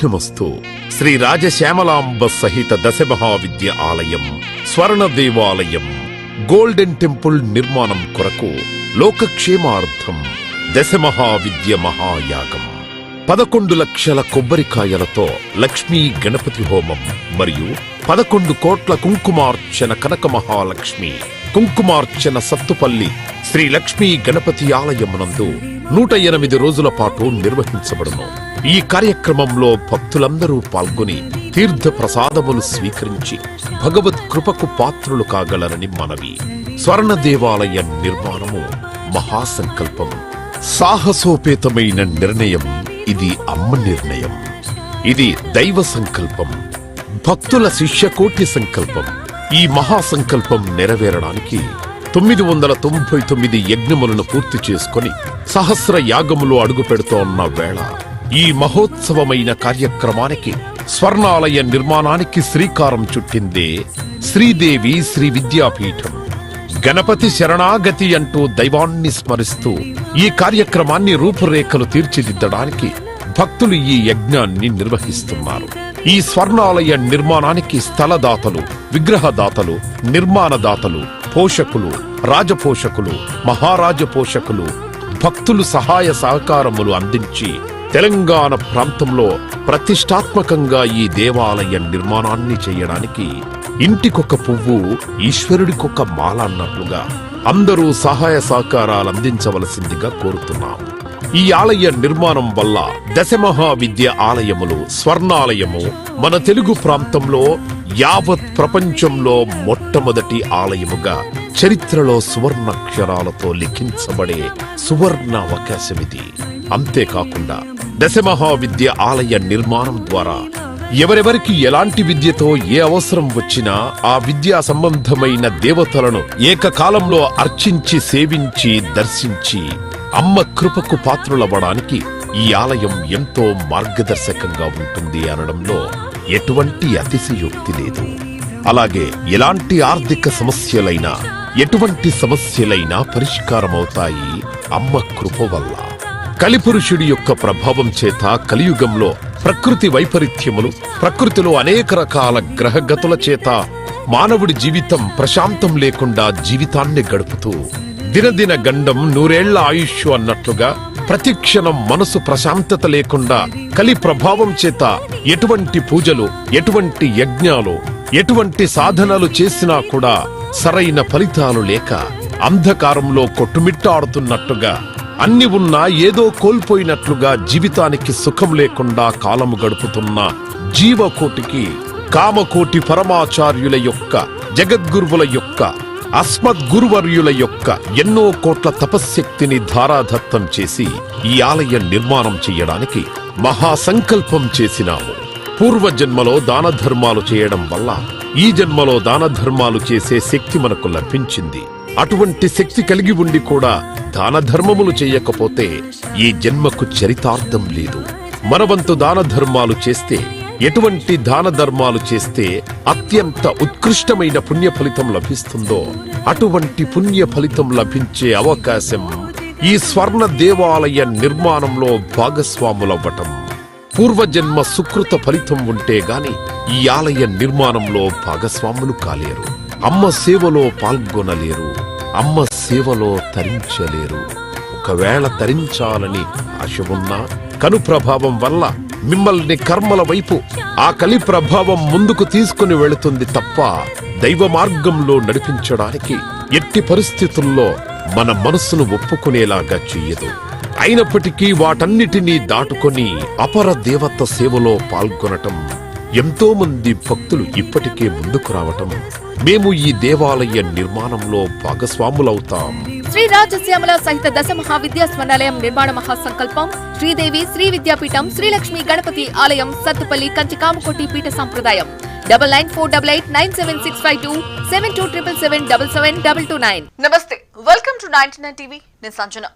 నమస్తు శ్రీ రాజశ్యామలాంబ సహిత దశ మహావిద్య ఆలయం స్వర్ణ దేవాలయం గోల్డెన్ టెంపుల్ నిర్మాణం కొరకు లోకక్షేమార్థం దశ మహావిద్య మహాయాగం 11 లక్షల కొబ్బరికాయలతో లక్ష్మీ గణపతి హోమం మరియు 11 కోట్ల కుంకుమార్చన కనక మహాలక్ష్మి కుంకుమార్చన సత్తుపల్లి శ్రీ లక్ష్మీ గణపతి ఆలయమునందు 108 రోజుల పాటు నిర్వహించబడును. ఈ కార్యక్రమంలో భక్తులందరూ పాల్గొని తీర్థ ప్రసాదములు స్వీకరించి భగవత్ కృపకు పాత్రులు కాగలరని మనవి. స్వర్ణ దేవాలయ నిర్మాణము మహాసంకల్పం, సాహసోపేతమైన నిర్ణయం. ఇది అమ్మ నిర్ణయం, ఇది దైవ సంకల్పం, భక్తుల శిష్యకోటి సంకల్పం. ఈ మహాసంకల్పం నెరవేరడానికి 999 యజ్ఞములను పూర్తి చేసుకొని సహస్ర యాగములు అడుగు పెడుతోన్న వేళ ఈ మహోత్సవమైన కార్యక్రమానికి స్వర్ణాలయ నిర్మాణానికి శ్రీకారం చుట్టిందే శ్రీదేవి శ్రీ విద్యాపీఠం. గణపతి శరణాగతి అంటూ దైవాన్ని స్మరిస్తూ ఈ కార్యక్రమాన్ని రూపురేఖలు తీర్చిదిద్దడానికి భక్తులు ఈ యజ్ఞాన్ని నిర్వహిస్తున్నారు. ఈ స్వర్ణాలయ నిర్మాణానికి స్థలదాతలు, విగ్రహదాతలు, నిర్మాణదాతలు, పోషకులు, రాజపోషకులు, మహారాజ పోషకులు, భక్తులు సహాయ సహకారములు అందించి తెలంగాణ ప్రాంతంలో ప్రతిష్టాత్మకంగా ఈ దేవాలయ నిర్మాణాన్ని చేయడానికి ఇంటికొక పువ్వు ఈశ్వరుడికొక మాల అన్నట్లుగా అందరూ సహాయ సహకారాలు అందించవలసిందిగా కోరుతున్నాం. ఈ ఆలయ నిర్మాణం వల్ల దశమహావిద్య ఆలయములు స్వర్ణాలయము మన తెలుగు ప్రాంతంలో యావత్ ప్రపంచంలో మొట్టమొదటి ఆలయముగా చరిత్రలో సువర్ణాక్షరాలతో లిఖించబడే సువర్ణ అవకాశమిది. అంతేకాకుండా దశమహావిద్య ఆలయ నిర్మాణం ద్వారా ఎవరెవరికి ఎలాంటి విద్యతో ఏ అవసరం వచ్చినా ఆ విద్యా సంబంధమైన దేవతలను ఏకకాలంలో అర్చించి సేవించి దర్శించి అమ్మ కృపకు పాత్రులవ్వడానికి ఈ ఆలయం ఎంతో మార్గదర్శకంగా ఉంటుంది అనడంలో ఎటువంటి అతిశయోక్తి లేదు. అలాగే ఎలాంటి ఆర్థిక సమస్యలైనా ఎటువంటి సమస్యలైనా పరిష్కారమవుతాయి అమ్మ కృప వల్ల. కలిపురుషుడి యొక్క ప్రభావం చేత కలియుగంలో ప్రకృతి వైపరీత్యములు, ప్రకృతిలో అనేక రకాల గ్రహగతుల చేత మానవుడి జీవితం ప్రశాంతం లేకుండా జీవితాన్ని గడుపుతూ దినదిన గండం 100 ఏళ్ల ఆయుష్ అన్నట్లుగా ప్రతిక్షణం మనసు ప్రశాంతత లేకుండా కలి ప్రభావం చేత ఎటువంటి పూజలు, ఎటువంటి యజ్ఞాలు, ఎటువంటి సాధనలు చేసినా కూడా సరైన ఫలితాలు లేక అంధకారంలో కొట్టుమిట్టాడుతున్నట్టుగా అన్ని ఉన్నా ఏదో కోల్పోయినట్లుగా జీవితానికి సుఖం లేకుండా కాలము గడుపుతున్న జీవకోటికి కామకోటి పరమాచార్యుల యొక్క, జగద్గురువుల యొక్క, అస్మద్గురువర్యుల యొక్క ఎన్నో కోట్ల తపశ్శక్తిని ధారాదత్తం చేసి ఈ ఆలయ నిర్మాణం చెయ్యడానికి మహాసంకల్పం చేసినాము. పూర్వజన్మలో దాన ధర్మాలు చేయడం వల్ల ఈ జన్మలో దాన ధర్మాలు చేసే శక్తి మనకు లభించింది. అటువంటి శక్తి కలిగి ఉండి కూడా దాన ధర్మములు చేయకపోతే ఈ జన్మకు చరితార్థం లేదు. మనవంతు దాన ధర్మాలు చేస్తే, ఎటువంటి దాన ధర్మాలు చేస్తే అత్యంత ఉత్కృష్టమైన పుణ్య ఫలితం లభిస్తుందో అటువంటి పుణ్య ఫలితం లభించే అవకాశం ఈ స్వర్ణ దేవాలయ నిర్మాణంలో భాగస్వాములవ్వటం. పూర్వజన్మ సుకృత ఫలితం ఉంటే గాని ఈ ఆలయ నిర్మాణంలో భాగస్వాములు కాలేరు. అమ్మ సేవలో పాల్గొనలేరు, అమ్మ సేవలో తరించలేరు. ఒకవేళ తరించాలని ఆశ ఉన్నా కను ప్రభావం వల్ల మిమ్మల్ని కర్మల వైపు ఆ కలి ప్రభావం ముందుకు తీసుకుని వెళుతుంది తప్ప దైవ మార్గంలో నడిపించడానికి ఎట్టి పరిస్థితుల్లో మన మనస్సును ఒప్పుకునేలాగా చెయ్యదు. అయినప్పటికీ వాటన్నిటినీ దాటుకొని అపర దేవత సేవలో పాల్గొనటం ఎంతో మంది భక్తులు ఇప్పటికే ముందుకు రావటం మేము ఈ దేవాలయ నిర్మాణంలో భాగస్వాములవుతాం. శ్రీ రాజశ్యామల సహిత దశ మహావిద్యా స్వర్ణాలయం నిర్మాణ మహాసంకల్పం శ్రీదేవి శ్రీ విద్యాపీఠం శ్రీ లక్ష్మీ గణపతి ఆలయం సత్తుపల్లి కంచి కామకోటి పీఠ సంప్రదాయం 9948897652 7277772229. నమస్తే, వెల్కమ్ టు 99 టీవీ. నేను సంజన.